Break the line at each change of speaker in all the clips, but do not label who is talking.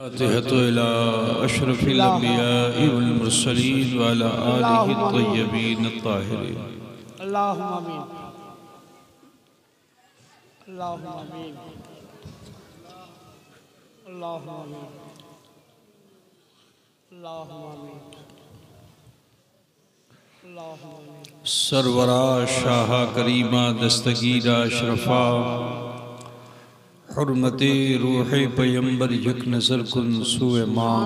फ़ातिहतु इला अशरफिल अंबिया'i वल मुरसलीन व अला आलिहि तय्यबीन अत्ताहिरीन।
अल्लाहुम्मा आमीन। अल्लाहुम्मा आमीन। अल्लाहुम्मा आमीन। अल्लाहुम्मा आमीन। अल्लाहुम्मा आमीन।
सरवरा शाह करीमा दस्तगीरा अशरफा हुर्मते रूहे पैगंबर यक नज़र कुन सुए माँ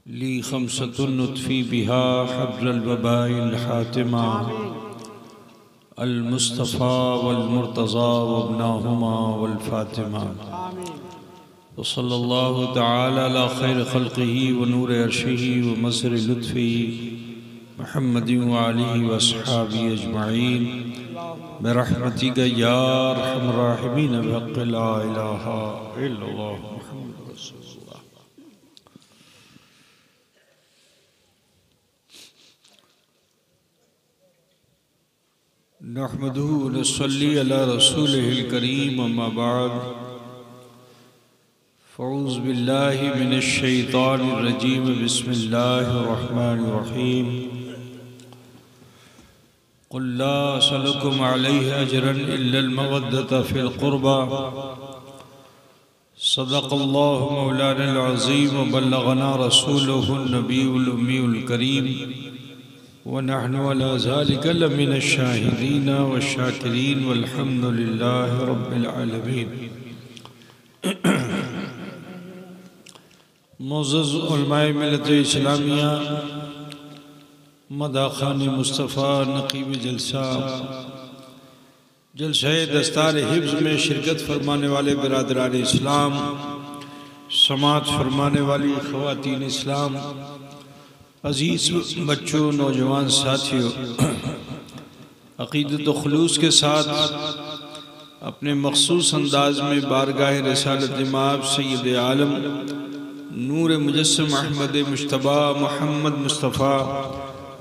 ली खमसतुन नुत्फ़ी बिहा हब्रल वबाइल हातिमा अल मुस्तफ़ा वल मुर्तज़ा वब्नाहुमा वल फातिमा व सल्लल्लाहु तआला अला खैर खल्क़िही व नूर अर्शिही व मज़हर लुत्फ़िही मुहम्मदिन व आलिहि व अस्हाबिही अजमईन बिरहमतिका या अरहमर राहिमीन बिहक़्क़ि ला इलाहा इल्लल्लाह मुहम्मदुर रसूलुल्लाह। नहमदुहु व नसल्ली अला रसूलिहिल करीम अम्मा बाद फ़अऊज़ु बिल्लाहि मिनश शैतानिर रजीम बिस्मिल्लाहिर रहमानिर रहीम। क़ुल ला असअलुकुम अलैहि अजरन इल्लल मवद्दत फ़िल क़ुरबा सदक़ल्लाहु मौलानल अज़ीम व बल्लगना रसूलुहुन नबियुल उम्मीयुल करीम व नहनु अला ज़ालिका लमिनश शाहिदीन व शाकिरीन वल्हम्दुलिल्लाहि रब्बिल आलमीन। मुअज़्ज़ज़ उलमाए मिल्लत इस्लामिया मदाखान मुस्तफ़ा नक़ीब जलसा जलसाए दस्तार हिफ्ज़ में शिरकत फरमाने वाले बिरादरान इस्लाम, समात फरमाने वाली ख़वातीन इस्लाम, अज़ीज़ बच्चों, नौजवान साथियों, अक़ीदत व खुलूस के साथ अपने मख़सूस अंदाज में बारगाह रिसालत इमाम सय्यद आलम नूर मुजस्सम अहमद मुज्तबा मोहम्मद मुस्तफ़ा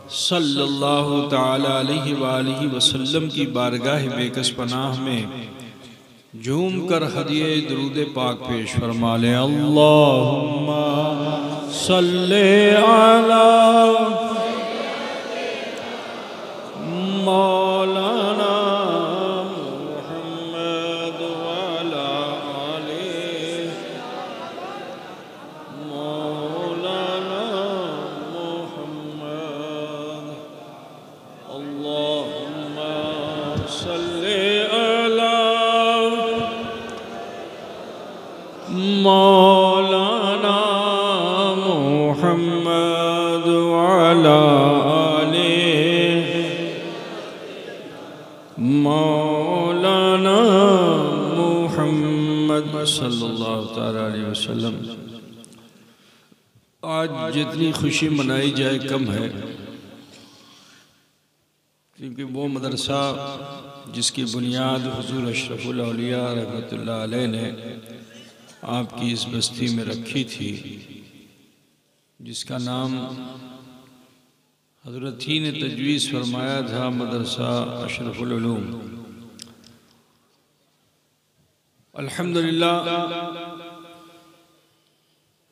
सल्लल्लाहु ताला अलैहि वालिहि वसल्लम की बारगाह बेकस पनाह में झूम कर हदिये दुरूद पाक पेश फरमा ले। अल्लाहुम्मा सल्ले अला मौलाना मुहम्मद वाला आले मौलाना मुहम्मद। अल्लाहुम्मा सल्ले अला मौलाना मुहम्मद वाला आले मौलाना मुहम्मद सल्लल्लाहु तआला अलैहि वसल्लम। आज जितनी खुशी मनाई जाए कम है, क्योंकि वो मदरसा जिसकी बुनियाद हुजूर अशरफुल औलिया रहमतुल्लाह अलैह ने आपकी इस बस्ती में रखी थी, जिसका नाम हज़रत ही ने तजवीज़ फरमाया था मदरसा अशरफुल उलूम। अल्हम्दुलिल्लाह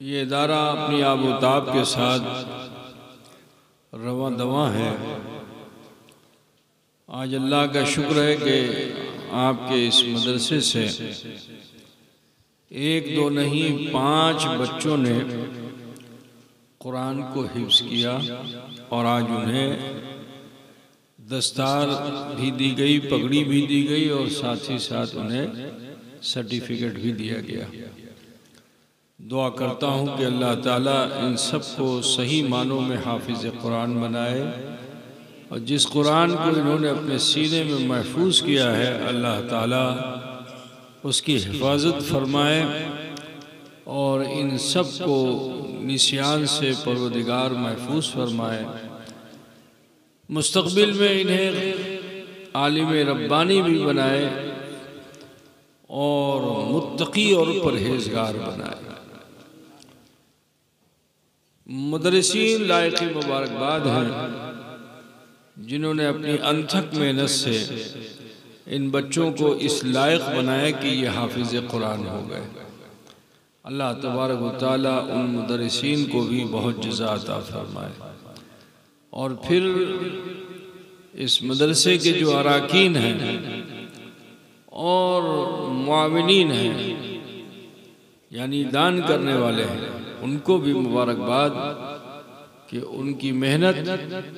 ये इदारा अपनी आबोताब के साथ रवां दवां है। आज अल्लाह का शुक्र है कि आपके इस मदरसे से एक दो नहीं 5 बच्चों ने कुरान को हिफ्ज़ किया और आज उन्हें दस्तार भी दी गई, पगड़ी भी दी गई और साथ ही साथ उन्हें सर्टिफिकेट भी दिया गया। दुआ करता हूँ कि अल्लाह ताला इन सब को सही मानों में हाफिज़ कुरान बनाए और जिस कुरान को इन्होंने अपने सीने में महफूज किया है, अल्लाह ताला उसकी हिफाजत फरमाए और इन सब को निस्यान से परवरदिगार महफूज फरमाए। मुस्तक़बिल में इन्हें आलिम रब्बानी भी बनाए और मुत्तकी और परहेज़गार बनाए। मुदर्रिसीन लायक़ मुबारकबाद हैं जिन्होंने अपनी अनथक मेहनत से इन बच्चों को इस लायक बनाया कि ये हाफिज़ कुरान हो गए। अल्लाह तबारक व तआला उन मुदर्रिसीन को भी बहुत जज़ा अता फरमाए। और फिर इस मदरसे के जो अराकीन हैं और मुआविनीन हैं, यानी दान करने वाले हैं, उनको भी मुबारकबाद कि उनकी मेहनत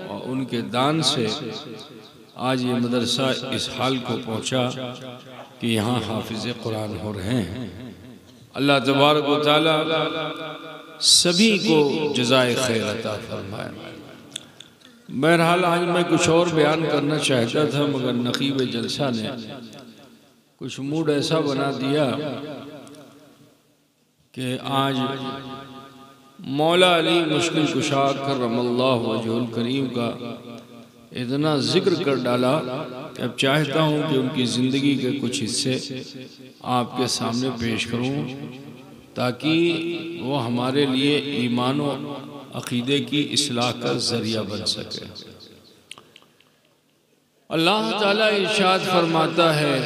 और उनके दान से आज ये मदरसा इस हाल को पहुँचा कि यहाँ हाफिज़ कुरान हो रहे हैं। अल्लाह तबारक व तआला सभी को जज़ाए खैर अता फरमाए। बहरहाल आज मैं कुछ और बयान करना चाहता था, मगर नकीब जलसा ने कुछ मूड ऐसा बना दिया कि आज मौला अली मुश्किल कुशा करमल्लाहु वजहुल करीम का इतना जिक्र कर डाला कि अब चाहता हूँ कि उनकी ज़िंदगी के कुछ हिस्से आपके सामने पेश करूँ, ताकि वो हमारे लिए ईमान और अक़ीदे की इस्लाह का ज़रिया बन सके। अल्लाह ताला इरशाद फरमाता है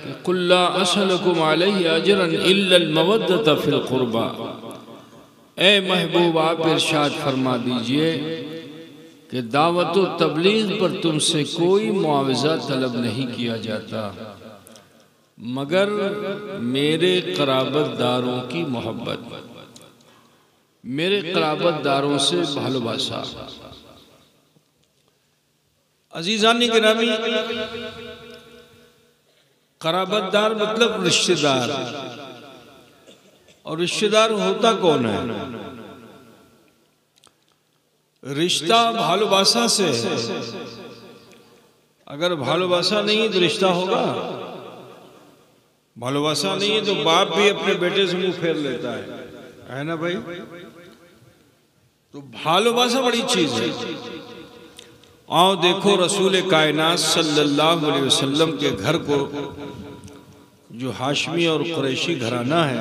कि कुल ला असलकुम अलैहि अजरन इल्लल मवद्दत फिल क़ुरबा। ए महबूब, आप इरशाद फरमा दीजिए कि दावत व तबलीग पर तुमसे कोई मुआवजा तलब नहीं किया जाता मगर मेरे क़राबतदारों की मोहब्बत, मेरे क़राबतदारों से भालोबासा। अजीज़ान गिरामी, क़राबतदार मतलब रिश्तेदार, और रिश्तेदार होता कौन है? रिश्ता भालोबासा से। अगर भालोबासा नहीं तो रिश्ता होगा? भालोबासा नहीं है तो बाप भी अपने बेटे से मुंह फेर लेता है ना भाई? तो भालोबासा बड़ी चीज है। आओ देखो रसूल कायनात सल्लल्लाहु अलैहि वसल्लम के घर को, जो हाशमी और कुरैशी घराना है,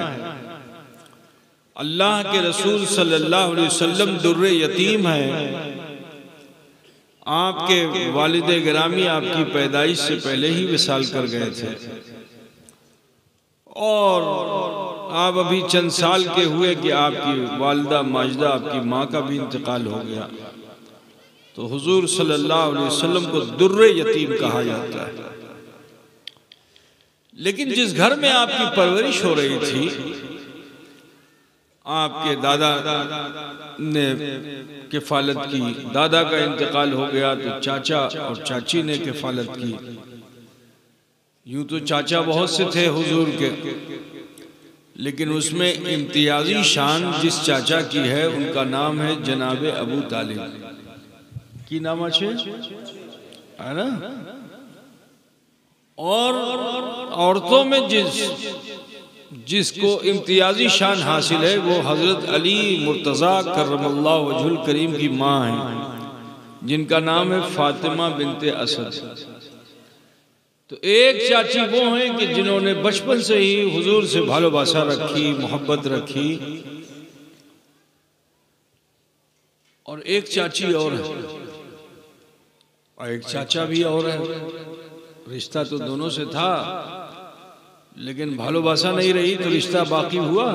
अल्लाह के रसूल सल्लल्लाहु अलैहि वसल्लम दुर्रे यतीम है। आपके वालिद गिरामी आपकी पैदाइश से पहले ही विसाल कर गए थे और आप अभी चंद साल के हुए कि आपकी वालिदा माजिदा, आपकी माँ का भी इंतकाल हो गया। तो हुजूर सल्लल्लाहु अलैहि वसल्लम को दुर्रे यतीम कहा जाता है। लेकिन जिस घर में आपकी परवरिश हो रही थी, आपके दादा ने किफ़ालत की, दादा का इंतकाल हो गया तो चाचा और चाची ने किफ़ालत की। यूं तो चाचा बहुत से थे हुजूर के, लेकिन उसमें इम्तियाजी शान जिस चाचा की है उनका नाम है जनाब अबू तालिब। की नाम अच्छे है ना? और औरतों में जिसको इम्तियाजी शान हासिल है वो हजरत अली मुर्तज़ा करमल्लाहु वजहुल करीम की माँ है, जिनका नाम है फातिमा बिनते असद। तो एक चाची वो हैं कि जिन्होंने बचपन से ही हुजूर से भालोबासा रखी, मोहब्बत रखी, और एक चाची और है और एक चाचा भी और है। रिश्ता तो दोनों से था, लेकिन भालोबासा नहीं रही तो रिश्ता बाकी हुआ।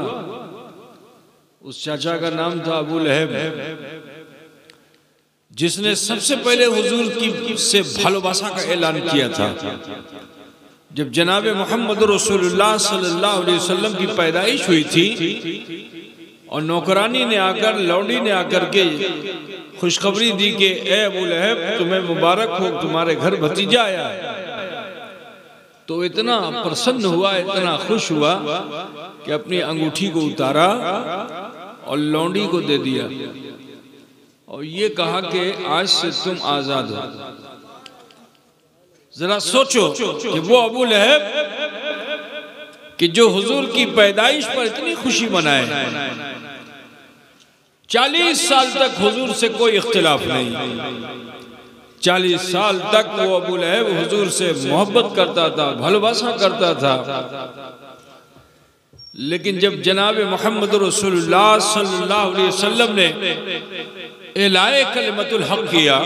उस चाचा का नाम था अबू लहब, जिसने सबसे पहले हुजूर की से भालोबासा का ऐलान किया था। जब जनाब मोहम्मद रसूलुल्लाह सल्लल्लाहु अलैहि वसल्लम की पैदाइश हुई थी और नौकरानी ने आकर, लौंडी ने आकर के खुशखबरी दी कि ए अबू लहब, तुम्हें मुबारक हो, तुम्हारे घर भतीजा आया है, तो इतना प्रसन्न हुआ, इतना खुश हुआ कि अपनी अंगूठी को उतारा और लौंडी को दे दिया और ये कहा कि आज से तुम आजाद हो। जरा सोचो कि वो अबू लहब कि जो हुजूर की पैदाइश पर इतनी खुशी मनाए, 40 साल तक हुजूर से कोई इख्तिलाफ नहीं, 40 साल तक वो अबू लहब हुजूर से मोहब्बत करता था, भालोबासा करता था। लेकिन जब जनाब मोहम्मद रसूलुल्लाह सल्लल्लाहु अलैहि वसल्लम ने एलाए कलिमतुल हक किया,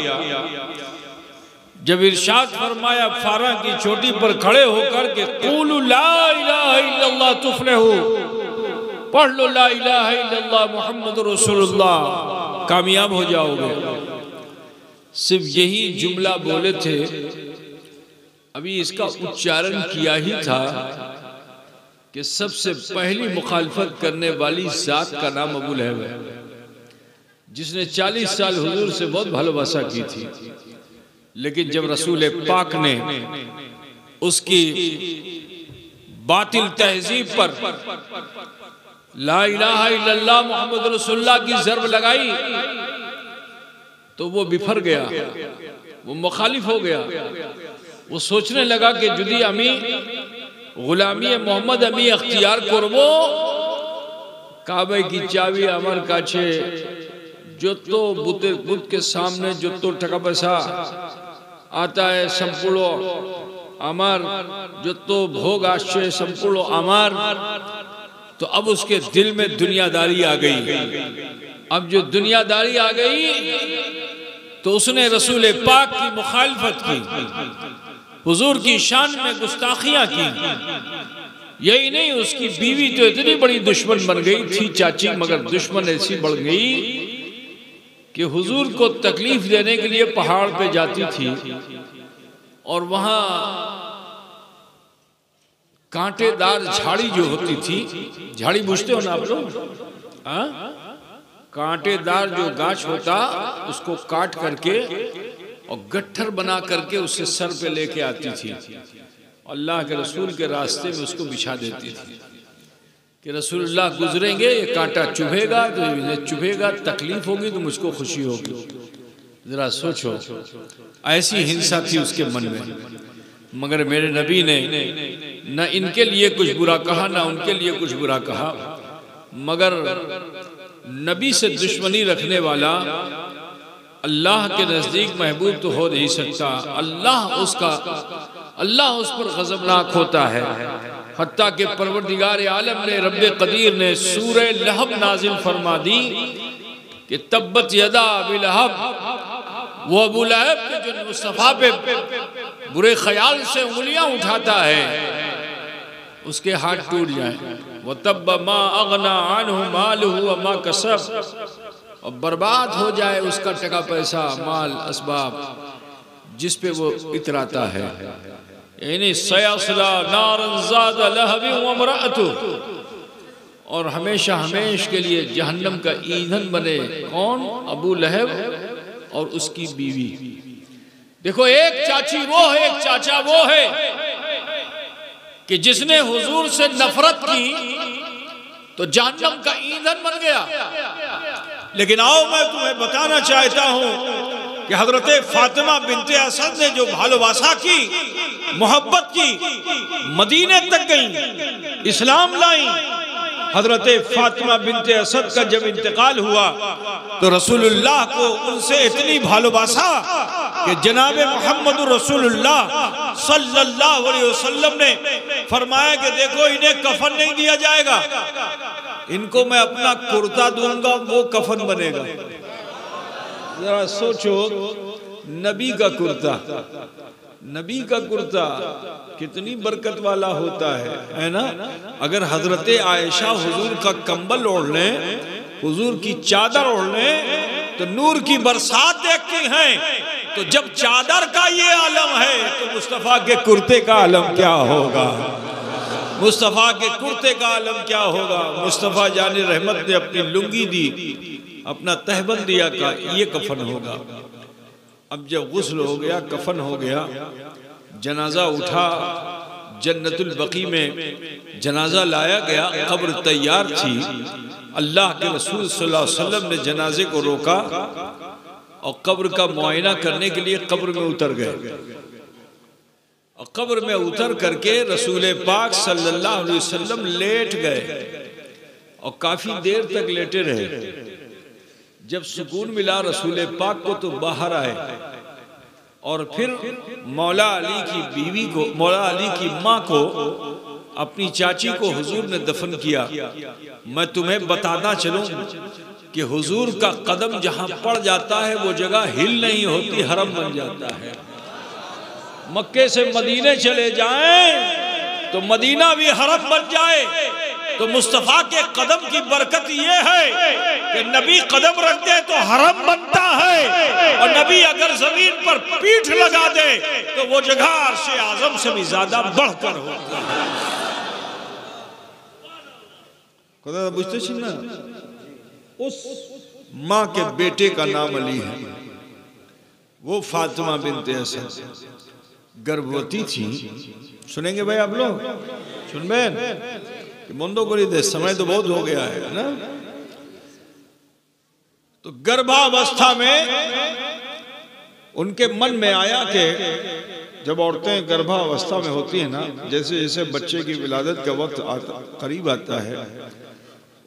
जब इरशाद फरमाया फारा की चोटी पर खड़े होकर के क़ूलू ला इलाहा इल्लल्लाह तुफ़लिहू, पढ़ लो ला इलाहा इल्लल्लाह मुहम्मदुर रसूलुल्लाह, कामयाब हो जाओगे। सिर्फ यही जुमला बोले थे, अभी इसका उच्चारण किया ही था कि सबसे पहली मुखालफत करने वाली जात का नाम अबू लहब है, जिसने 40 साल हुजूर से बहुत भालोबासा की थी। लेकिन जब रसूल पाक ने उसकी बातिल तहजीब पर ला इलाहा इल्लल्लाह मुहम्मद रसूलुल्लाह की ज़र्ब लगाई तो वो बिफर गया, वो मुखालिफ हो गया। वो सोचने लगा कि जुदी अमी गुलामी मोहम्मद अमी अख्तियार करबो, काबे की चाबी আমার কাছে, যত বুত के सामने যত টাকা পয়সা आता है संपूर्ण আমার, যত भोग आश्चर्य संपूर्ण আমার। तो अब उसके दिल में दुनियादारी आ गई। अब जो दुनियादारी आ गई तो उसने रसूल पाक की मुखालफत की, हुजूर की शान में गुस्ताखियां की। यही नहीं, उसकी बीवी तो इतनी बड़ी दुश्मन बन गई थी चाची, मगर दुश्मन ऐसी बढ़ गई कि हुजूर को तकलीफ देने के लिए पहाड़ पे जाती थी और वहां कांटेदार झाड़ी जो होती थी, झाड़ी बुझते हो ना आप लोग, कांटेदार जो गाछ होता उसको काट करके और गट्ठर बना करके उसे सर पे लेके आती थी। अल्लाह के रसूल के रास्ते में उसको बिछा देती थी कि रसूलुल्लाह गुजरेंगे, ये कांटा चुभेगा तो इन्हें चुभेगा, तकलीफ होगी तो मुझको खुशी होगी। जरा सोचो, ऐसी हिंसा थी उसके मन में। मगर मेरे नबी ने न इनके लिए कुछ बुरा कहा, न उनके लिए कुछ बुरा कहा। मगर नबी से दुश्मनी रखने वाला अल्लाह के नजदीक महबूब तो हो नहीं सकता। अल्लाह उस पर गज़बनाक होता है। हत्ता के परवरदिगार आलम ने, रब्बे कदीर ने सूरह लहब नाजिल फरमा दी कि तब्बत यदा अबी लहब, वो अबू लहब के जो मुस्तफा पे बुरे ख्याल से उंगलियां उठाता है उसके हाथ टूट जाए। वो तब मा अगना अन्हु मालुहु व मा कसब, और बर्बाद हो जाए उसका टका पैसा माल असबाब जिस पे वो इतराता है। यानी सयस्ला नारन ज़ात लहब व इम्रअतु, और हमेशा हमेश के लिए जहन्नम का ईंधन बने कौन? अबू लहब और उसकी बीवी। देखो, एक चाची वो है, एक चाचा वो है कि जिसने हुजूर से नफरत की तो जहन्नम का ईंधन बन गया।
लेकिन आओ मैं तुम्हें बताना चाहता हूं कि हजरत फातिमा बिनते असद ने जो भालोबासा की, मोहब्बत की, मदीने तक गई, इस्लाम लाई। हजरत फातिमा बिनते असद का जब इंतकाल हुआ तो रसूलुल्लाह को उनसे इतनी भालोबासा कि जनाब मोहम्मद रसूलुल्लाह सल्लल्लाहु अलैहि वसल्लम ने फरमाया कि देखो, इन्हें कफन नहीं दिया जाएगा, इनको मैं अपना कुर्ता दूंगा, वो कफन बनेगा। जरा सोचो, नबी का कुर्ता, नबी का कुर्ता कितनी बरकत वाला होता है ना। अगर हजरत आयशा हुजूर का कंबल ओढ़ लें, हुजूर की चादर ओढ़ लें तो नूर की बरसात देखती हैं। तो जब चादर का ये आलम है तो मुस्तफ़ा के कुर्ते का आलम क्या होगा? मुस्तफ़ा के कुर्ते का आलम क्या होगा? मुस्तफ़ा जाने रहमत ने अपनी लुंगी दी, अपना तहबंद दिया, का ये कफन होगा। अब जब गुस्ल हो गया, कफन हो गया, जनाजा उठा, जन्नतुल बकी में जनाजा लाया गया, कब्र तैयार थी। अल्लाह के रसूल सल्लल्लाहु अलैहि वसल्लम ने जनाजे को रोका और कब्र का मुआयना करने के लिए कब्र में उतर गए। और कब्र में उतर करके रसूल पाक सल्लल्लाहु अलैहि वसल्लम लेट गए और काफी देर तक लेटे रहे। जब सुकून मिला रसूल पाक को तो बाहर आए और फिर मौला अली की बीवी को, मौला अली की माँ को, अपनी चाची को हुजूर ने दफन किया। मैं तुम्हें बताना चलूं कि हुजूर का कदम जहां पड़ जाता है वो जगह हिल नहीं होती, हरम बन जाता है। मक्के से मदीने चले जाएं तो मदीना भी हरम बन जाए, तो मुस्तफ़ा के कदम की बरकत ये है कि नबी कदम रख दे तो हरम बनता है, और नबी अगर जमीन पर पीठ लगा दे तो वो जगह अर्श आज़म से भी ज्यादा बढ़कर होती है। खुदा बुझते ना, उस माँ के बेटे का नाम अली है। वो फातिमा बिन्ते असद गर्भवती थी। सुनेंगे भाई आप लोग, सुन बैन बंदो को दे, समय तो बहुत हो गया है ना। तो गर्भावस्था में उनके मन में आया कि जब औरतें गर्भावस्था में होती हैं ना, जैसे जैसे बच्चे की विलादत का वक्त करीब आता है,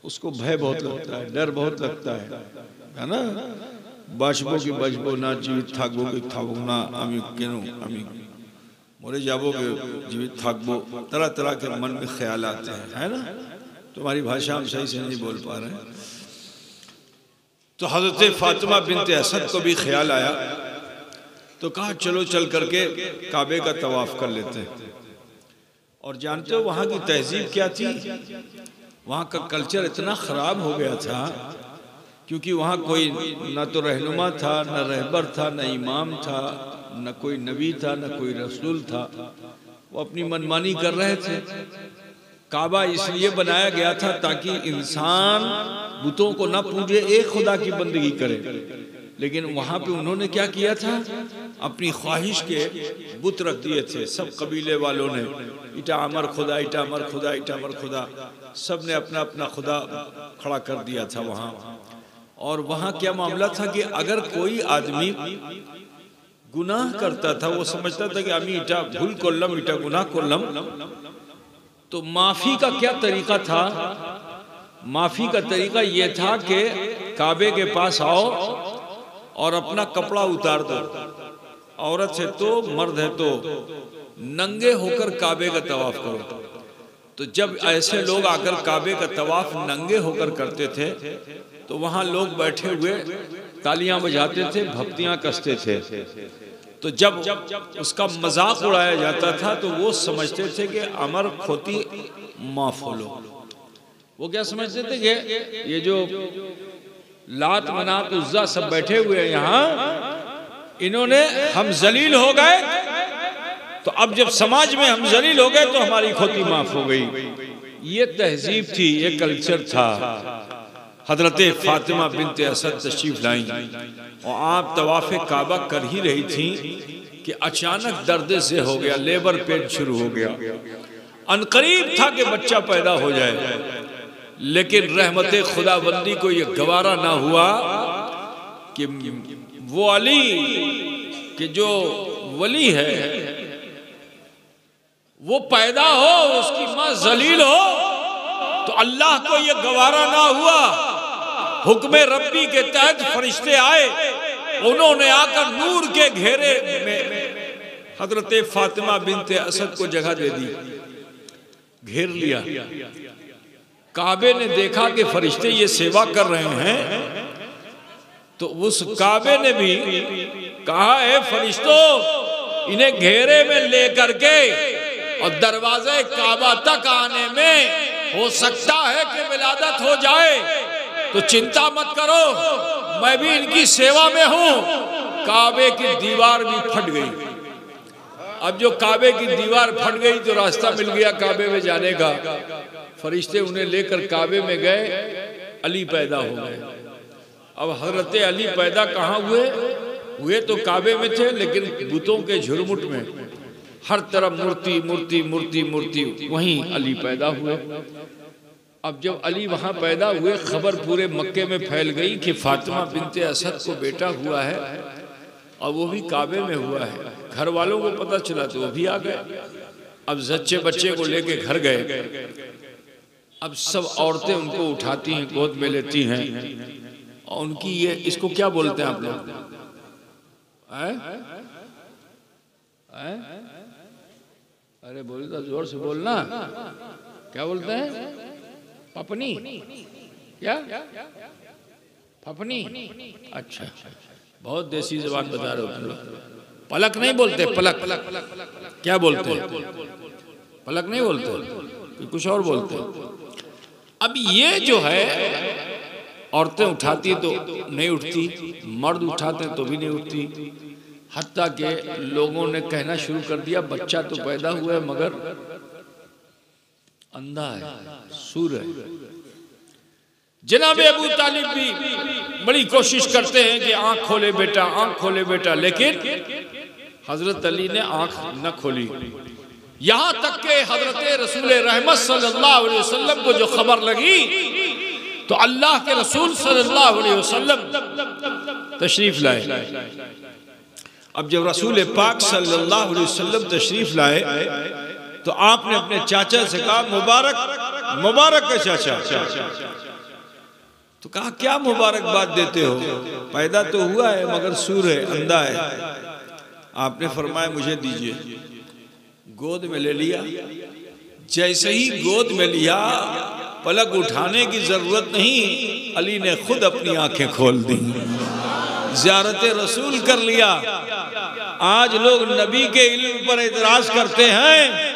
उसको भय बहुत लगता है, डर बहुत लगता है ना। बाशबो की बाशबो ना, जीवित थाकबो की थाकबो ना, আমি কেন আমি मरे जाबो के जीवित थाकबो, तरह तरह के मन में ख्याल आते हैं, है ना। तुम्हारी भाषा हम सही से नहीं बोल पा रहे हैं। तो हजरत फातिमा बिन्ते असद को भी ख्याल आया, तो कहा चलो चल करके काबे का तवाफ कर लेते हैं। और जानते हो वहाँ की तहजीब क्या थी? वहाँ का कल्चर इतना ख़राब हो गया था, क्योंकि वहाँ कोई न तो रहनुमा था, न रहबर था, न इमाम था, न कोई नबी था, न कोई रसूल था। वो अपनी मनमानी कर रहे थे। काबा इसलिए बनाया गया था ताकि इंसान बुतों को न पूजे, एक खुदा की बंदगी करे। लेकिन वहाँ पे उन्होंने क्या किया था? अपनी ख्वाहिश के बुत रख दिए थे। सब कबीले वालों ने इटा अमर खुदा, इटा अमर खुदा, इटा अमर खुदा, सब ने अपना अपना खुदा खड़ा कर दिया था वहाँ। और वहाँ क्या मामला था कि अगर कोई आदमी गुनाह करता था, वो समझता था कि अमी इटा भूल कोल्लम, इटा गुनाह कोल्लम, तो माफी का क्या तरीका था? माफी का तरीका ये था कि काबे के पास आओ और अपना कपड़ा उतार दो। औरत है तो, मर्द है तो, नंगे होकर काबे का तवाफ करो। तो जब ऐसे लोग आकर काबे का तवाफ नंगे होकर करते थे, तो वहां लोग बैठे हुए तालियां बजाते थे, भक्तियां कसते थे। तो जब उसका मजाक उड़ाया जाता था, तो वो समझते थे कि अमर खोती माफ हो लो। वो क्या समझते थे कि ये जो लात मनात उज्जा सब बैठे हुए हैं यहाँ, इन्होंने हम जलील हो गए, तो अब जब समाज में हम जलील हो गए तो हमारी खोती माफ हो गई। ये तहजीब थी, ये कल्चर था। हजरत फातिमा बिन्ते असद तशरीफ लाई और आप तवाफ़े काबा कर ही रही थी कि अचानक दर्द से हो गया, लेबर पेन शुरू हो गया। अनकरीब था कि बच्चा पैदा हो जाए, लेकिन रहमते खुदाबंदी को ये गवारा ना हुआ कि वो अली कि जो वली है वो पैदा हो, उसकी माँ जलील हो। तो अल्लाह को ये गवारा ना हुआ। हुक्म रब्बी के तहत फरिश्ते आए, उन्होंने आकर नूर के घेरे में हजरत फातिमा बिन्ते असद को जगह दे दी, घेर लिया। काबे ने देखा कि फरिश्ते ये सेवा कर रहे हैं, तो उस काबे ने भी कहा है फरिश्तों, इन्हें घेरे में लेकर के और दरवाजे काबा तक आने में हो सकता है कि विलादत हो जाए, तो चिंता मत करो, मैं भी इनकी सेवा में हूं। काबे की दीवार भी फट गई। अब जो काबे की दीवार फट गई तो रास्ता मिल गया काबे में जाने का। फरिश्ते उन्हें लेकर काबे में गए, अली पैदा हो गए। अब हजरत अली पैदा कहाँ हुए तो काबे में थे, लेकिन बुतों के झुरमुट में हर तरफ मूर्ति मूर्ति मूर्ति मूर्ति, वहीं अली पैदा हुए। अब जब अली वहां पैदा हुए, खबर पूरे मक्के में फैल गई कि फातिमा बिन्ते असद को बेटा हुआ है, और वो भी काबे में हुआ है। घर वालों को पता चला तो वो भी आ गए। अब जच्चे बच्चे को लेके घर गए। अब सब औरतें उनको उठाती हैं, गोद में लेती हैं, और उनकी ये, इसको क्या बोलते हैं आप लोग? अरे बोल तो जोर से बोलना, क्या बोलते हैं? पपनी? क्या पपनी? अच्छा, बहुत देसी जबान बता रहे हो तुम लोग। पलक नहीं बोलते, पलक क्या बोलते हैं? पलक नहीं बोलते, कुछ और बोलते हैं। अब ये जो है औरतें उठाती तो नहीं उठती, मर्द उठाते हैं तो भी नहीं उठती, हत्ता के लोगों ने कहना शुरू कर दिया बच्चा तो पैदा हुआ है मगर अंधा है, सूर है। जनाब अबू तालिब भी बड़ी कोशिश करते हैं कि आंख खोले बेटा, आंख खोले बेटा, लेकिन हजरत अली ने आंख न खोली। यहां तक के हजरत रसूल रहमत सल्लल्लाहु अलैहि वसल्लम को जो खबर लगी तो अल्लाह के रसूल सल्लल्लाहु अलैहि वसल्लम तशरीफ लाए। अब जब रसूल पाक सल्लल्लाहु अलैहि वसल्लम तशरीफ लाए तो आपने अपने चाचा से कहा मुबारक मुबारक है चाचा। तो कहा क्या मुबारकबाद देते हो, पैदा तो हुआ है मगर सूर है, अंधा है। आपने फरमाया मुझे दीजिए। गोद में ले लिया। जैसे ही गोद में लिया पलक उठाने की जरूरत नहीं, अली ने खुद अपनी आंखें खोल दी, ज़ियारत रसूल कर लिया। आज लोग नबी के इल्म पर एतराज करते हैं।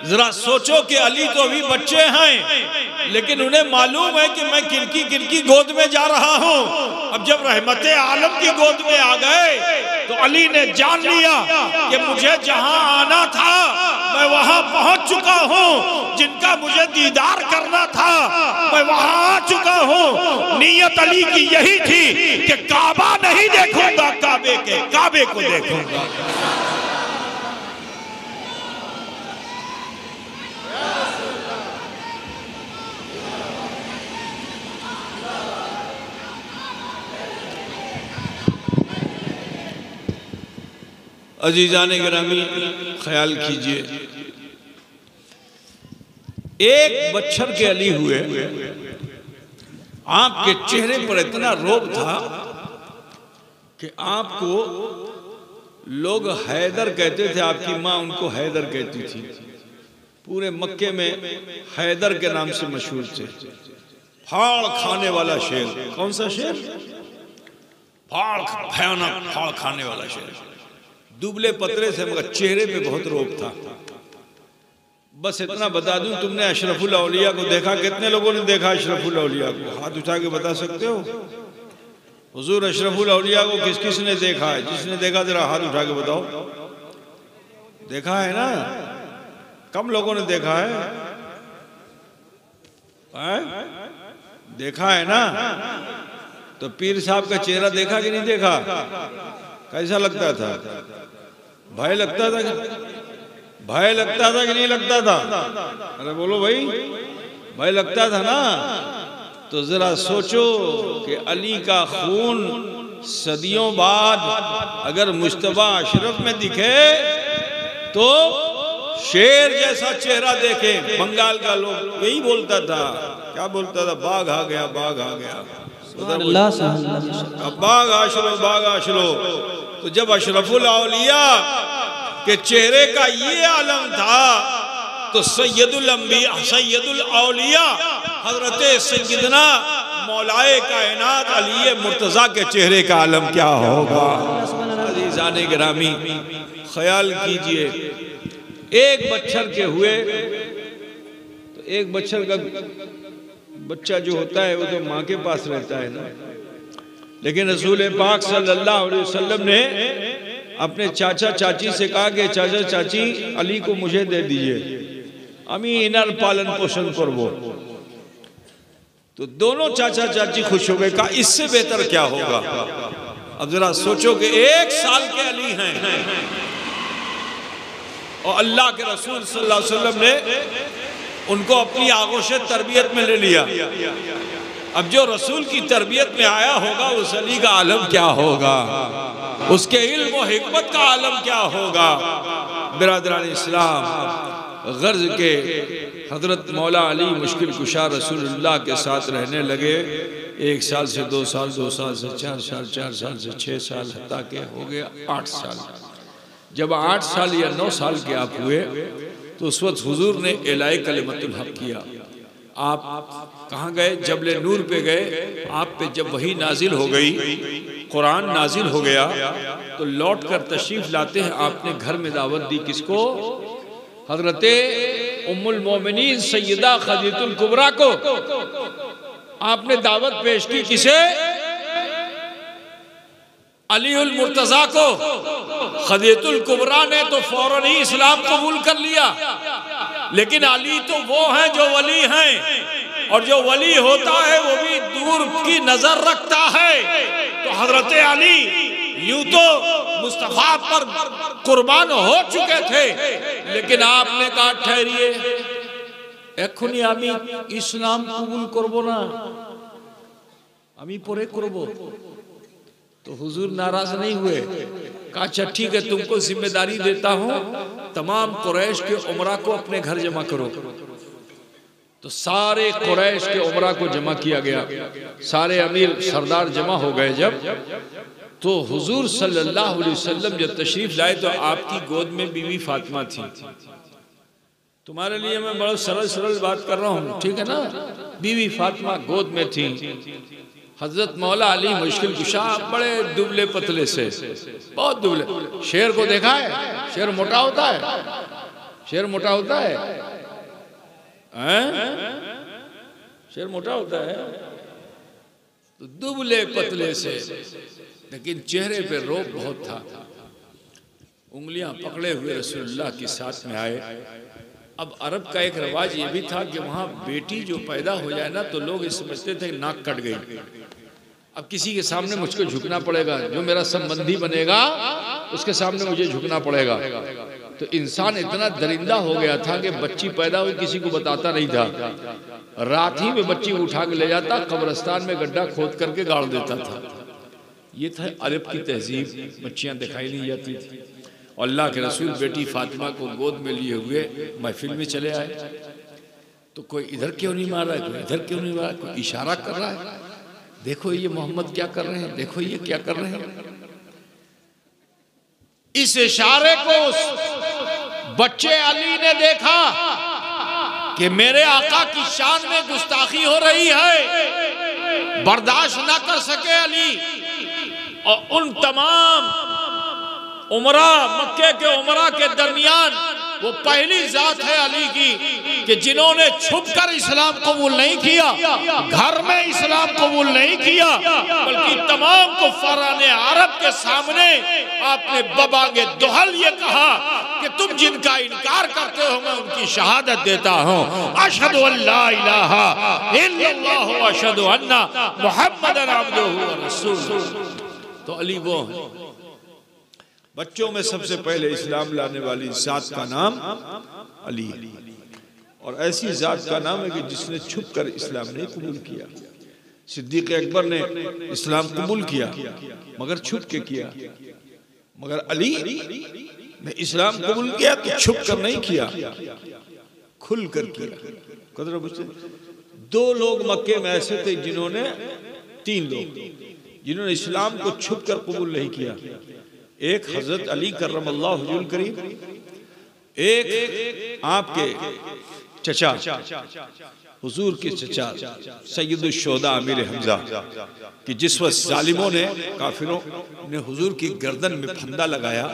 जरा सोचो कि अली तो अभी बच्चे हैं लेकिन उन्हें मालूम है कि मैं किनकी किनकी गोद में जा रहा हूं। अब जब रहमते आलम की गोद में आ गए तो अली ने जान लिया कि मुझे जहां आना था मैं वहां पहुंच चुका हूं, जिनका मुझे दीदार करना था मैं वहां आ चुका हूं। नीयत अली की यही थी कि काबा नहीं देखूंगा, काबे को देखूंगा। अजीजान गिरामी ख्याल कीजिए, एक बच्चर के अली हुए, आपके चेहरे पर इतना रोब था कि आपको लोग हैदर कहते थे। आपकी माँ उनको हैदर कहती थी। पूरे मक्के में हैदर के नाम से मशहूर थे। फाड़ खाने वाला शेर। कौन सा शेर? भयानक फाड़ खाने वाला शेर। दुबले पतरे से मगर चेहरे पे बहुत रोब था। बस इतना बता दूं, तुमने अशरफुल औलिया को देखा? कितने लोगों ने देखा अशरफुल औलिया को? हाथ उठा के बता सकते हो? हुजूर अशरफुल औलिया को किस किस ने देखा है? जिसने देखा जरा हाथ उठा के बताओ। देखा है ना? कम लोगों ने देखा है? देखा है ना? तो पीर साहब का चेहरा देखा कि नहीं देखा? कैसा लगता था? भय लगता था? भय लगता था कि नहीं लगता था? अरे बोलो भाई, भय लगता था ना? तो जरा सोचो कि अली का खून सदियों बाद अगर मुश्तबा अशरफ में दिखे तो शेर जैसा चेहरा देखे। बंगाल का लोग यही बोलता था। क्या बोलता था? बाघ आ गया, बाघ आ गया, बाघ आशलो, बाघ आशलो। तो जब अशरफुल औलिया के चेहरे का ये आलम था तो सैयदुल अंबिया, सैयदुल औलिया हजरत सैयदना मौलाए कायनात अली मुर्तजा के चेहरे का आलम क्या होगा? अज़ीज़ान गिरामी ख्याल कीजिए, एक बच्चर के हुए तो एक बच्चर का बच्चा जो होता है वो तो माँ के पास रहता है ना। लेकिन रसूल पाक सल्लल्लाहु अलैहि वसल्लम ने अपने चाचा चाची से कहा कि चाचा चाची अली को मुझे दे दीजिए, আমি इनर पालन पोषण करबो। तो दोनों चाचा चाची खुश हो गए। कहा इससे बेहतर क्या होगा? अब जरा सोचो कि 1 साल के अली हैं और अल्लाह के रसूल सल्लल्लाहु अलैहि वसल्लम ने उनको अपनी आगोश तरबियत में ले लिया। अब जो रसूल की तरबियत में आया होगा उस अली का आलम क्या होगा? उसके इल्म और हिकमत का आलम क्या होगा? बिरादरान इस्लाम, गर्ज के हजरत मौला अली मुश्किल कुशा रसूलुल्लाह के साथ रहने लगे। 1 साल से 2 साल, 2 साल से 4 साल, 4 साल से 6 साल, हत्ता के हो गया 8 साल। जब 8 साल या 9 साल के आप हुए तो उस वक्त हुजूर ने इलाए कलिमतुल हक किया। आप कहाँ गए? जबले नूर पे गए। आप पे जब वही नाजिल हो गई, कुरान नाजिल हो गया तो लौट कर तशरीफ लाते हैं। आपने घर में दावत दी किसको? हजरते उम्मुल मोमिनीन सैयदा खदीजतुल कुबरा को आपने दावत पेश की। किसे? अलीउल मुर्तजा को। खदीजतुल कुबरा ने तो फौरन ही इस्लाम कबूल कर लिया, लेकिन अली तो वो हैं जो वली हैं, और जो वली होता है वो भी दूर की नजर रखता है। तो हजरत अली यूं तो मुस्तफा पर कुर्बान हो चुके थे, लेकिन आपने कहा ठहरिए, एखुनी आमी इस्लाम कबूल करबो ना, आमी परे करबो। तो हुजूर नाराज नहीं हुए, कहा अच्छा ठीक है, तुमको जिम्मेदारी देता हूं, तमाम कुरैश के उमरा को अपने घर जमा करो। तो सारे कुरैश के उमरा को जमा किया गया, सारे अमीर सरदार जमा हो गए। जब तो हुजूर सल्लल्लाहु अलैहि वसल्लम जब तशरीफ लाए तो आपकी गोद में बीवी फातिमा थी। तुम्हारे लिए मैं बड़ा सरल सरल बात कर रहा हूँ, ठीक है ना। बीवी फातिमा गोद में थी। हजरत मौला अली मुश्किल कुशा बड़े दुबले पतले से, बहुत दुबले। शेर को देखा है? शेर मोटा होता है? शेर मोटा होता है? शेर मोटा होता है? तो दुबले पतले से, लेकिन चेहरे पे रोब बहुत था। उंगलियां पकड़े हुए रसूलुल्लाह के साथ में आए। अब अरब का एक रिवाज ये भी था कि वहां बेटी जो पैदा हो जाए ना, तो लोग इस समझते थे नाक कट गई, अब किसी के सामने मुझको झुकना पड़ेगा, जो मेरा संबंधी बनेगा उसके सामने मुझे झुकना पड़ेगा। तो इंसान इतना दरिंदा हो गया था कि बच्ची पैदा हुई किसी को बताता नहीं था। रात ही में बच्ची उठा के ले जाता, कब्रिस्तान में गड्ढा खोद करके गाड़ देता था। ये था अरब की तहजीब, बच्चियां दिखाई नहीं जाती थी। और अल्लाह के रसूल बेटी फातिमा को गोद में लिए हुए महफिल में चले आए। तो कोई इधर क्यों नहीं मार रहा है, कोई इधर क्यों नहीं मार रहा है, कोई इशारा कर रहा है, देखो ये मोहम्मद क्या कर रहे हैं, देखो ये क्या कर रहे हैं। इस इशारे को बच्चे अली ने देखा कि मेरे आका की शान में गुस्ताखी हो रही है, बर्दाश्त ना कर सके अली। और उन तमाम उमरा, मक्के के उमरा के दरमियान वो पहली जात है अली की कि जिन्होंने छुपकर इस्लाम कबूल नहीं किया, घर में इस्लाम कबूल नहीं किया, बल्कि तमाम कुफ्फाराने अरब के सामने आपने बबांगे दुहल ये कहा कि तुम जिनका इनकार करते हो मैं उनकी शहादत देता हूँ, अशहदु अल्ला इलाहा इल्लल्लाह व अशहदु अन्ना मुहम्मदन अब्दुहु व रसूलुहु। तो अली वो है। बच्चों में सबसे पहले इस्लाम लाने वाली जात का नाम अली, और ऐसी जात का नाम है कि जिसने छुप कर इस्लाम नहीं कबूल किया। सिद्दीक अकबर ने इस्लाम कबूल किया मगर छुप के किया, मगर अली ने इस्लाम कबूल किया तो छुप कर नहीं किया, खुल कर किया। दो लोग मक्के में ऐसे थे जिन्होंने, तीन लोग जिन्होंने इस्लाम को छुप कर कबूल नहीं किया। एक हजरत अली करमल्लाहु वजहुल करीम, एक आपके चचा हुजूर के चचा सैयदुल शुहदा अमीर हमजा कि जिस वक्त जालिमों ने, काफिरों ने हुजूर की गर्दन में फंदा लगाया,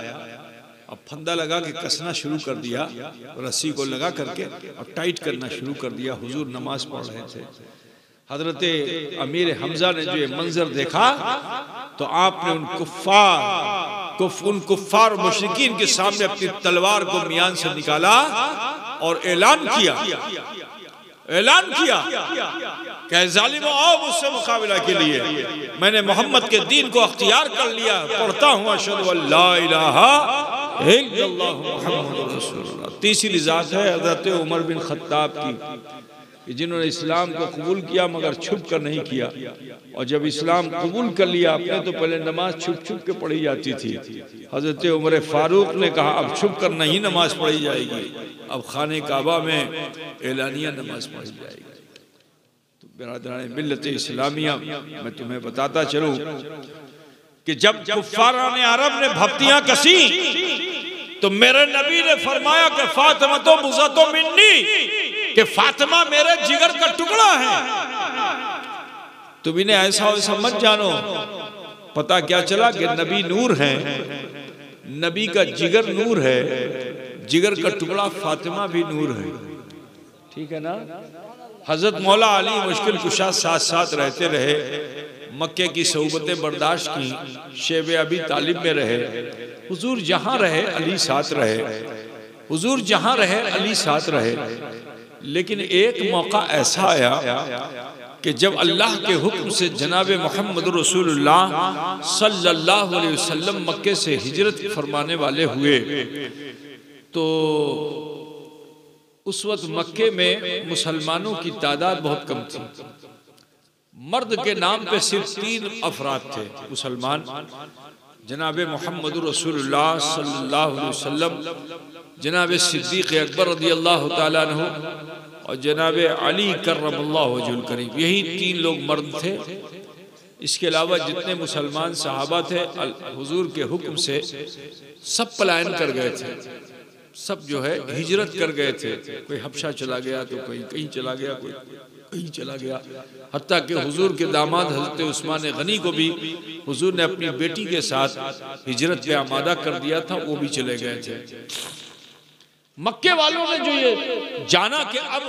अब फंदा लगा के कसना शुरू कर दिया, रस्सी को लगा करके और टाइट करना शुरू कर दिया। हुजूर नमाज पढ़ रहे थे। हजरत अमीर हमजा ने जो ये मंजर देखा तो आपने उन कुफ्फार मुशरिकीन के सामने अपनी तलवार को मियान से निकाला और ऐलान किया कि जालिमों आओ मुझसे मुकाबला के लिए, मैंने मोहम्मद के दीन को अख्तियार कर लिया, पढ़ता हूँ अशहदु अल्ला इलाहा इल्लल्लाह मुहम्मदुर रसूलुल्लाह। तीसरी जात है हजरत उमर बिन खत्ताब की, जिन्होंने इस्लाम को कबूल किया मगर छुप कर नहीं किया। और जब इस्लाम कबूल कर लिया आपने तो पहले नमाज छुप छुप के पढ़ी जाती थी। हजरत उमर फारूक ने कहा अब छुप कर नहीं नमाज पढ़ी जाएगी, अब खाने काबा में एलानिया नमाज पढ़ी जाएगी। तो बिरादरान मिल्लत इस्लामिया, मैं तुम्हें बताता चलूं कि जब कुफ्फाराने अरब ने भक्तियां कसी तो मेरे नबी ने फरमाया कि फातिमा तो मुज़्ज़तो मिन्नी, कि फातिमा मेरे जिगर का टुकड़ा है। तुम इन्हें ऐसा वैसा मत जानो। पता क्या चला कि नबी नूर है, नबी का जिगर नूर है, जिगर का टुकड़ा फातिमा भी नूर है। ठीक है ना। हजरत मौला अली मुश्किल कुशा साथ साथ रहते रहे, मक्के की सोबतें बर्दाश्त की, शेब अबी तालिब में रहे, हुजूर जहाँ रहे अली साथ रहे, हुजूर जहाँ रहे अली साथ रहे। लेकिन एक मौका ऐसा आया कि जब अल्लाह के हुक्म से जनाब मोहम्मद रसूलुल्लाह सल्लल्लाहु अलैहि वसल्लम मक्के से हिजरत फरमाने वाले हुए, तो उस वक्त मक्के में मुसलमानों की तादाद बहुत कम थी। मर्द के नाम पे सिर्फ 3 अफराद थे मुसलमान, जनाब मोहम्मद रसूलुल्लाह सल्लल्लाहु अलैहि वसल्लम, जनाब सिद्दीक़ अकबर रज़ियल्लाहु ताला अन्हु और जनाब अली कर्रमल्लाहु वजहुल करीम, यही 3 लोग मर्द थे। इसके अलावा जितने मुसलमान सहाबा थे हुजूर के हुक्म से सब पलायन कर गए थे, सब जो है हिजरत कर गए थे। कोई हबशा चला गया, तो कोई कहीं चला गया, कोई कहीं चला गया। हत्ता कि हुजूर के दामाद हजरत उस्मान गनी को भी हुजूर ने अपनी बेटी के साथ हिजरत पे आमादा कर दिया था, वो भी चले गए थे। मक्के वालों ने जो ये जाना कि अब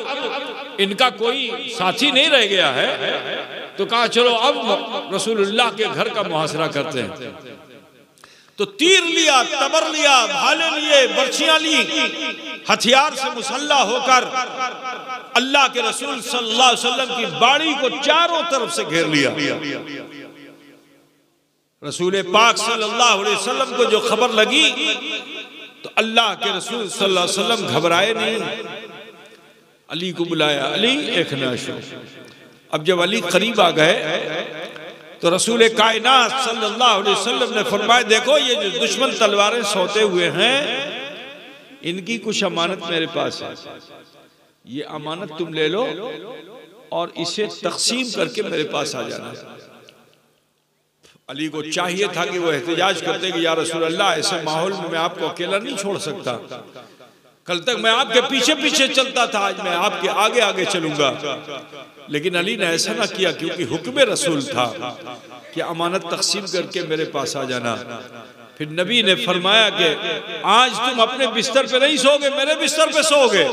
इनका कोई साथी नहीं रह गया है, तो कहा चलो अब रसूलुल्लाह के घर का मुहासरा करते हैं। तो तीर लिया, तबर लिया, भाले लिए, बर्छियां ली, हथियार से मुसल्ला होकर अल्लाह के रसूल सल्लल्लाहु अलैहि वसल्लम की बाड़ी को चारों तरफ से घेर लिया। रसूल पाक सल्लल्लाहु अलैहि वसल्लम को जो खबर लगी तो अल्लाह के रसूल सल्लल्लाहु अलैहि वसल्लम घबराए नहीं, अली को बुलाया, अली एक नाशो। अब जब अली करीब आ गए तो रसूल कायनात सल्लल्लाहु अलैहि वसल्लम ने फरमाया, देखो ये जो दुश्मन तलवारें सोते हुए हैं, इनकी कुछ अमानत मेरे पास है, ये अमानत तुम ले लो और इसे तकसीम करके मेरे पास आ जाना। अली को चाहिए था कि वो एहतजाज करते कि या रसूल अल्लाह, ऐसे माहौल में मैं आपको अकेला नहीं छोड़ सकता। कल तक मैं आपके पीछे पीछे चलता था, आज मैं आपके आगे आगे चलूंगा। लेकिन अली ने ऐसा ना किया, क्योंकि हुक्म रसूल था कि अमानत तकसीम करके मेरे पास आ जाना। फिर नबी ने फरमाया कि आज तुम अपने बिस्तर पे नहीं सोओगे, मेरे बिस्तर पे सोओगे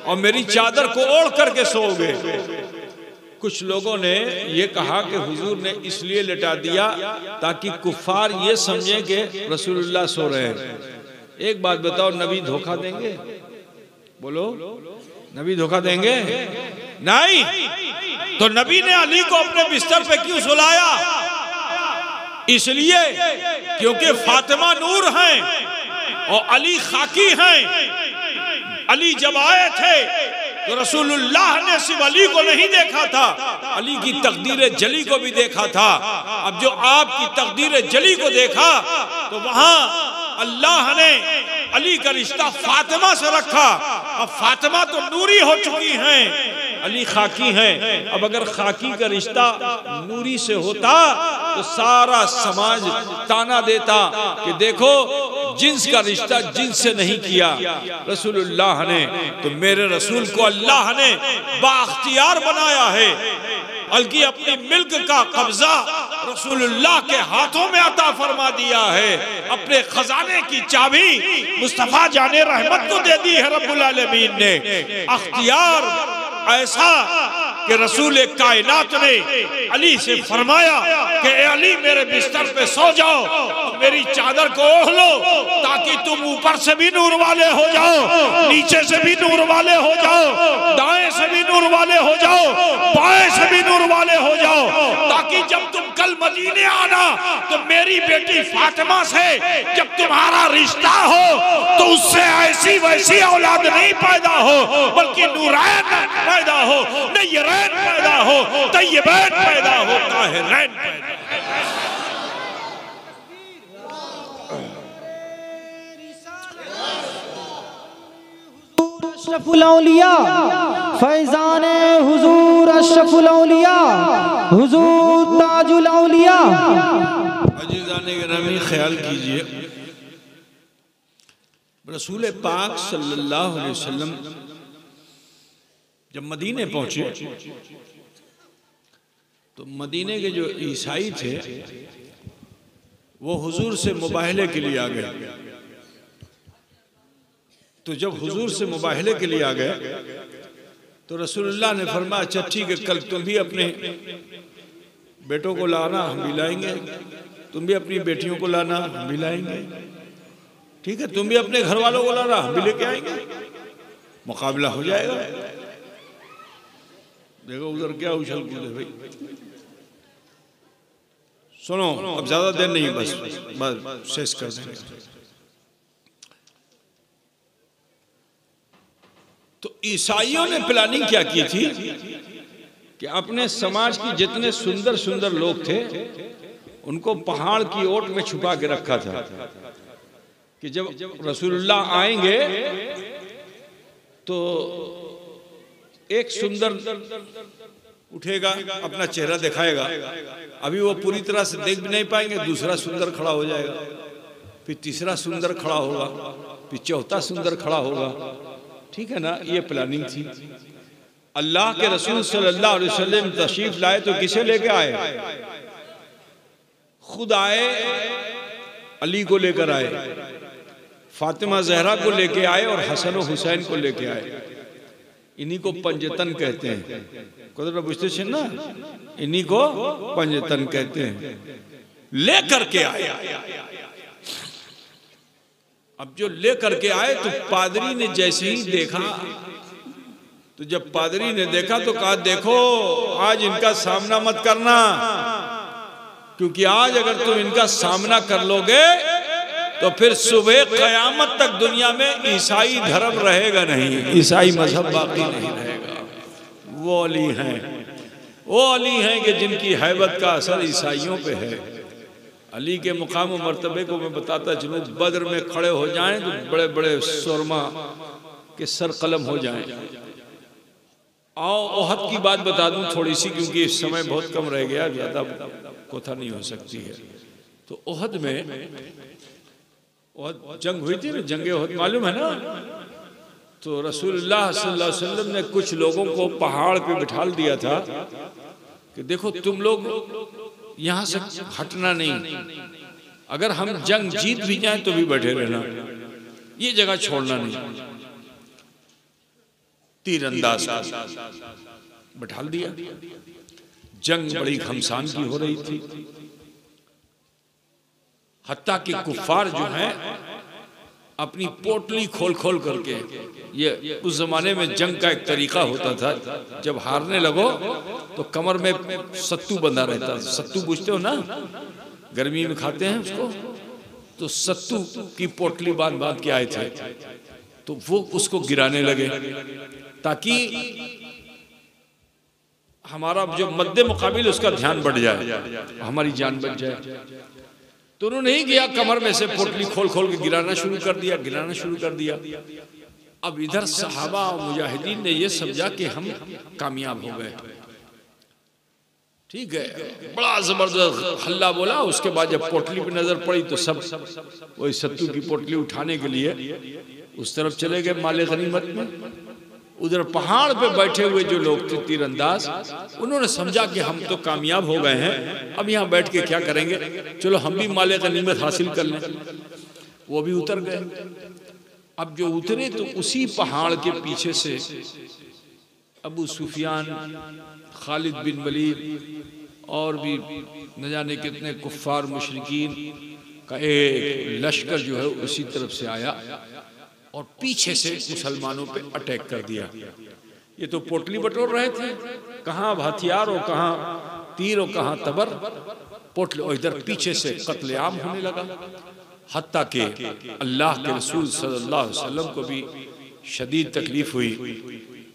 और मेरी चादर को ओढ़ करके सोओगे। कुछ लोगों ने ये कहा कि हुजूर ने इसलिए लिटा दिया ताकि कुफार ये समझें कि रसूलुल्लाह सो रहे हैं। एक बात बताओ, नबी धोखा देंगे? बोलो, नबी धोखा देंगे? नहीं। तो नबी ने अली को अपने बिस्तर पे क्यों सुलाया? इसलिए क्योंकि फातिमा नूर हैं और अली खाकी हैं। अली जब आए थे तो रसूलुल्लाह ने सिर्फ अली को नहीं देखा था, अली की तकदीर जली को भी देखा था। अब जो आपकी तकदीर जली को देखा तो वहां अल्लाह ने अली का रिश्ता फातिमा से रखा। अब फातिमा तो नूरी हो चुकी हैं, अली खाकी हैं। अब अगर खाकी का रिश्ता नूरी से होता तो सारा समाज ताना देता कि देखो जिन्स का रिश्ता जिन्स से नहीं किया रसूलुल्लाह ने, तो मेरे रसूल को अल्लाह ने बाख्तियार बनाया है, बल्कि अपनी मिल्क का कब्जा रसूलुल्लाह के हाथों में अता फरमा दिया है। अपने खजाने की चाबी मुस्तफा जाने रहमत को दे दी है रब्बुल आलमीन ने। अख्तियार ऐसा कि रसूल कायनात ने अली से फरमाया कि ए अली मेरे बिस्तर पे सो जाओ और मेरी चादर को ओढ़ लो, ताकि तुम ऊपर से भी नूर वाले हो जाओ, नीचे से भी नूर वाले हो जाओ, दाएं से भी नूर वाले हो जाओ, बाएं से भी नूर वाले हो जाओ, ताकि जब तुम कल मदीने आना तो मेरी बेटी फातिमा से जब तुम्हारा रिश्ता हो तो उससे ऐसी वैसी औलाद नहीं पैदा हो, बल्कि नूरैन पैदा हो, नय्यरैन पैदा हो, तय्यबैन पैदा हो, ताहिरैन पैदा हो।
अशरफुल औलिया फैजान हुजूर, अशरफुल औलिया हुजूर, ताजुल औलिया।
अजीज़ाने गिरामी, ख्याल कीजिए, रसूल पाक सल्लल्लाहु अलैहि वसल्लम जब मदीने पहुंचे तो मदीने के जो ईसाई थे वो हुजूर से मुबाहले के लिए आ गए। तो जब हुजूर से मुबाहले के लिए आ गए तो रसूलुल्लाह ने फरमाया अच्छा ठीक है, कल तुम भी अपने बेटों को लाना, हम भी लाएंगे, तुम भी अपनी बेटियों को लाना, हम भी लाएंगे, ठीक है, तुम भी अपने घर वालों को लाना, हम भी लेके आएंगे, मुकाबला हो जाएगा। देखो उधर क्या उछल कूद है भाई। सुनो, अब ज्यादा देर नहीं, बस शेष कर देंगे। तो ईसाइयों ने प्लानिंग क्या की थी कि अपने समाज की जितने सुंदर सुंदर लोग थे उनको पहाड़ की ओट में छुपा के रखा था कि जब रसूलुल्लाह आएंगे तो एक सुंदर उठेगा, अपना चेहरा दिखाएगा, अभी वो पूरी तरह से देख भी नहीं पाएंगे, दूसरा सुंदर खड़ा हो जाएगा, फिर तीसरा सुंदर खड़ा होगा, फिर चौथा सुंदर खड़ा होगा, ठीक है ना। ये प्लानिंग थी। अल्लाह के रसूल सल्लल्लाहु अलैहि वसल्लम तशरीफ लाए तो किसे लेके आए? खुद आए, अली को लेकर आए, फातिमा जहरा को लेके आए और हसन और हुसैन को लेके आए। इन्हीं को पंजतन कहते हैं, कोदरा बुझते ना, इन्हीं को पंजतन कहते हैं। लेकर के आए। अब जो लेकर के आए तो पादरी ने जैसे ही देखा, तो जब पादरी ने देखा तो कहा देखो आज इनका सामना मत करना, क्योंकि आज अगर तुम इनका सामना कर लोगे तो फिर सुबह कयामत तक दुनिया में ईसाई धर्म रहेगा नहीं, ईसाई मजहब बाकी नहीं रहेगा। वो अली हैं, वो अली हैं कि जिनकी हैबत का असर ईसाइयों पे है। अली के मुकाम और मर्तबे को मैं बताता चलूँ, बद्र में खड़े हो जाएं तो बड़े बड़े सुरमा के सर कलम हो जाएं। आओ ओहद की बात बता दूं थोड़ी सी, क्योंकि इस समय बहुत कम रह गया, ज्यादा कोथा नहीं हो सकती है। तो ओहद में जंग हुई थी ना, जंगे ओहद मालूम है ना। तो रसूलुल्लाह सल्लल्लाहु अलैहि वसल्लम ने कुछ लोगों को पहाड़ पे बिठा दिया था कि देखो तुम लोग यहां से हटना नहीं, अगर हम जंग जीत भी जाएं तो भी बैठे रहना, ये जगह छोड़ना नहीं। तीरंदाज बिठा दिया। जंग बड़ी घमसान की हो रही थी, हत्ता कि कुफ्फार जो हैं अपनी पोटली खोल खोल करके, ये उस जमाने में जंग का एक तरीका होता था, जब हारने लगो तो कमर में सत्तू बंधा रहता। सत्तू पूछते हो ना, गर्मी में खाते हैं उसको, तो सत्तू की पोटली बांध बांध के आए थे। तो वो उसको गिराने लगे ताकि हमारा जो मद्दे मुकाबिल उसका ध्यान बढ़ जाए, हमारी जान बच जाए। तो उन्होंने नहीं किया, कमर में से पोटली खोल खोल के गिराना शुरू कर दिया, गिराना शुरू कर दिया। अब इधर सहाबा और मुजाहिदीन ने ये समझा कि हम कामयाब हो गए, ठीक है, बड़ा जबरदस्त हल्ला बोला। उसके बाद जब पोटली पे नजर पड़ी तो सब वही सत्तू की पोटली उठाने के लिए उस तरफ चले गए माले गनीमत में। उधर पहाड़ पे बैठे हुए जो लोग थे तीरंदाज, उन्होंने समझा कि हम तो कामयाब हो गए हैं, अब यहाँ बैठ के क्या करेंगे, चलो हम भी माले गनीमत हासिल कर लें। वो भी उतर गए। अब जो उतरे तो उसी पहाड़ के पीछे से अबू सुफियान, खालिद बिन वलीद और भी न जाने कितने कुफ्फार मुशरिकीन का एक लश्कर जो है उसी तरफ से आया और पीछे से मुसलमानों पे अटैक कर दिया। ये तो पोटली बटोर रहे थे, कहाँ हथियार और कहाँ तीर और कहाँ तबर, पोटली, और इधर पीछे से कत्लेआम होने लगा। हत्ता के अल्लाह के रसूल सल्लल्लाहु अलैहि वसल्लम को भी शदीद तकलीफ हुई।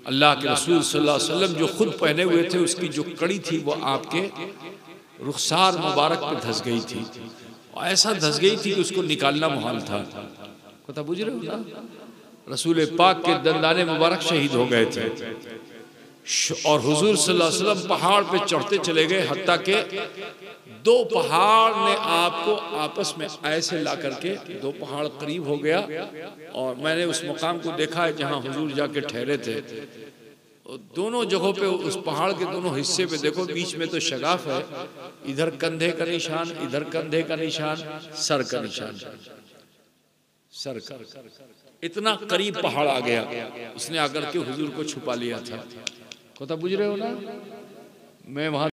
अल्लाह के रसूल सल्लल्लाहु अलैहि वसल्लम जो खुद पहने हुए थे उसकी जो कड़ी थी वो आपके रुखसार मुबारक पे धंस गई थी, और ऐसा धंस गई थी कि उसको निकालना मुहाल था। पता बुझ रहे हो ना, रसूल पाक के दंदाने मुबारक शहीद हो गए थे और हुजूर सल्लल्लाहु अलैहि वसल्लम पहाड़ पे चढ़ते चले गए, हत्ता के दो पहाड़ ने आपको आपस में ऐसे ला करके, दो पहाड़ करीब हो गया। और मैंने उस मुकाम को देखा है जहाँ हुजूर जाके ठहरे थे। दोनों जगहों पे उस पहाड़ के दोनों हिस्से पे देखो, बीच में तो शगाफ है, इधर कंधे का निशान, इधर कंधे का निशान, सर का निशान, सर का। इतना करीब पहाड़ आ गया, उसने आकर के हुजूर को छुपा लिया था। कथा बुझ रहे हो ना? मैं वहां